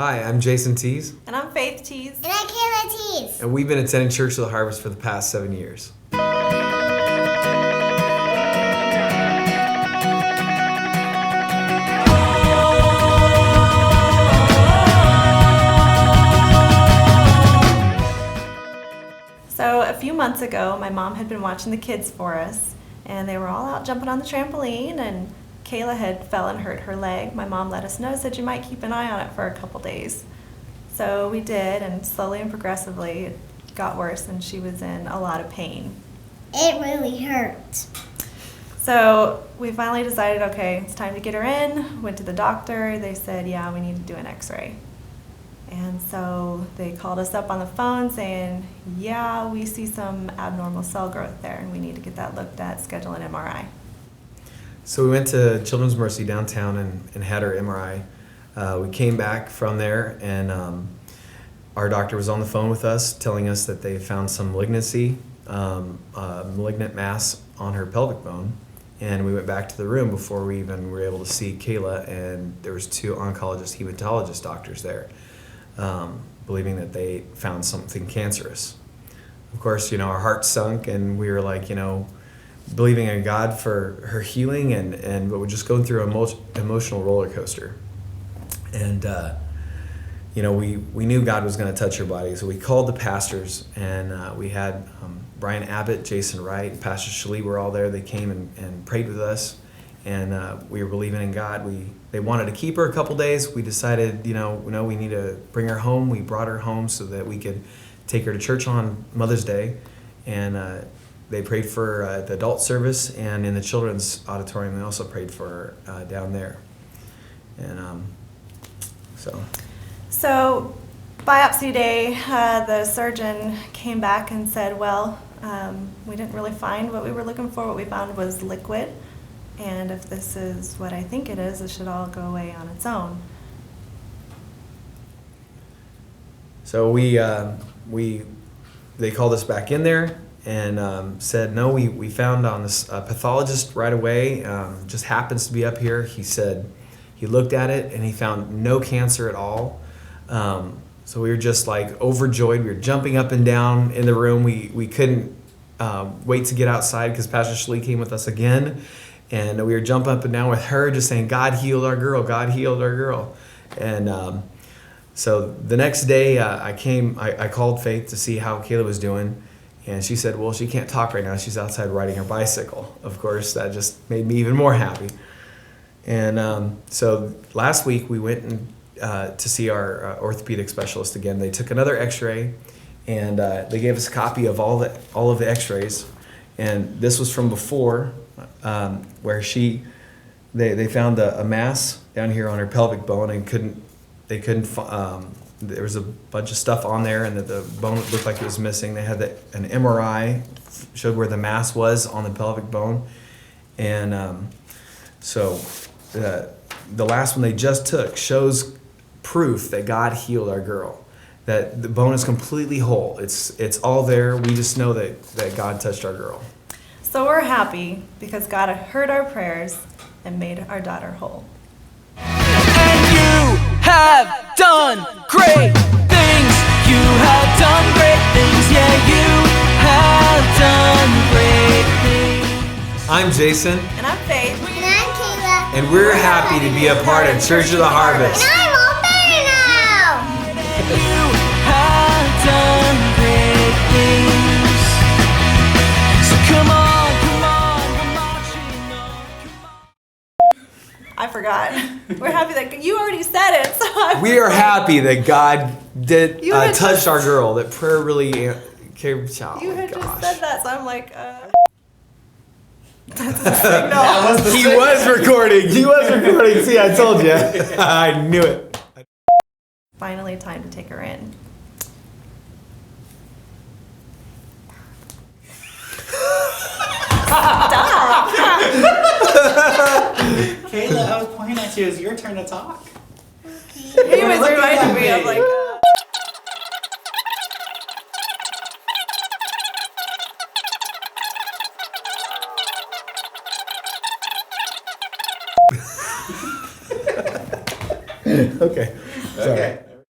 Hi, I'm Jason Tees. And I'm Faith Tees. And I'm Kayla Tees. And we've been attending Church of the Harvest for the past 7 years. So a few months ago, my mom had been watching the kids for us, and they were all out jumping on the trampoline, and Kayla had fell and hurt her leg. My mom let us know, said you might keep an eye on it for a couple days. So we did, and slowly and progressively it got worse, and she was in a lot of pain. It really hurt. So we finally decided, okay, it's time to get her in. Went to the doctor. They said, yeah, we need to do an x-ray. And so they called us up on the phone saying, yeah, we see some abnormal cell growth there, and we need to get that looked at, schedule an MRI. So we went to Children's Mercy downtown and had her MRI. We came back from there, and our doctor was on the phone with us telling us that they found some malignancy, malignant mass on her pelvic bone. And we went back to the room before we even were able to see Kayla, and there was 2 oncologist hematologist doctors there, believing that they found something cancerous. Of course, our hearts sunk, and we were like, believing in God for her healing, but we're just going through an emotional roller coaster. And we knew God was going to touch her body, so we called the pastors, and we had Brian Abbott, Jason Wright, and Pastor Shalee were all there. They came and prayed with us, and we were believing in God. They wanted to keep her a couple days. We decided, we need to bring her home. We brought her home so that we could take her to church on Mother's Day, and they prayed for the adult service, and in the children's auditorium they also prayed for her down there. And So biopsy day, the surgeon came back and said, well, we didn't really find what we were looking for. What we found was liquid, and if this is what I think it is, it should all go away on its own. So they called us back in there and said, no, we found on this pathologist right away, just happens to be up here. He said he looked at it and he found no cancer at all. So we were just like overjoyed. We were jumping up and down in the room. We couldn't wait to get outside because Pastor Shalee came with us again. And we were jumping up and down with her, just saying, God healed our girl, God healed our girl. And so the next day I called Faith to see how Kayla was doing. And she said, well, she can't talk right now. She's outside riding her bicycle. Of course, that just made me even more happy. And so last week we went to see our orthopedic specialist again. They took another x-ray, and they gave us a copy of all of the x-rays. And this was from before, where they found a mass down here on her pelvic bone, and there was a bunch of stuff on there, and that the bone looked like it was missing. They had an MRI, showed where the mass was on the pelvic bone. And so the last one they just took shows proof that God healed our girl, that the bone is completely whole. It's all there. We just know that God touched our girl. So we're happy because God heard our prayers and made our daughter whole. And you have done great things. You have done great things. Yeah, you have done great things. I'm Jason. And I'm Faith. And I'm Kayla. And we're happy to be a part of Church of the Harvest. And I'm all better now. You have done great things. So come on, we're marching on. I forgot. We're happy that you already said it. So We are happy that God did You had touch just- our girl, that prayer really came. Oh You my had just gosh. said that, so I'm like, That's a signal. He was recording. See, I told you. I knew it. Finally, time to take her in. Kayla, I was pointing at you. It's your turn to talk. He was looking reminding at me of me. like. Okay. Sorry. Okay.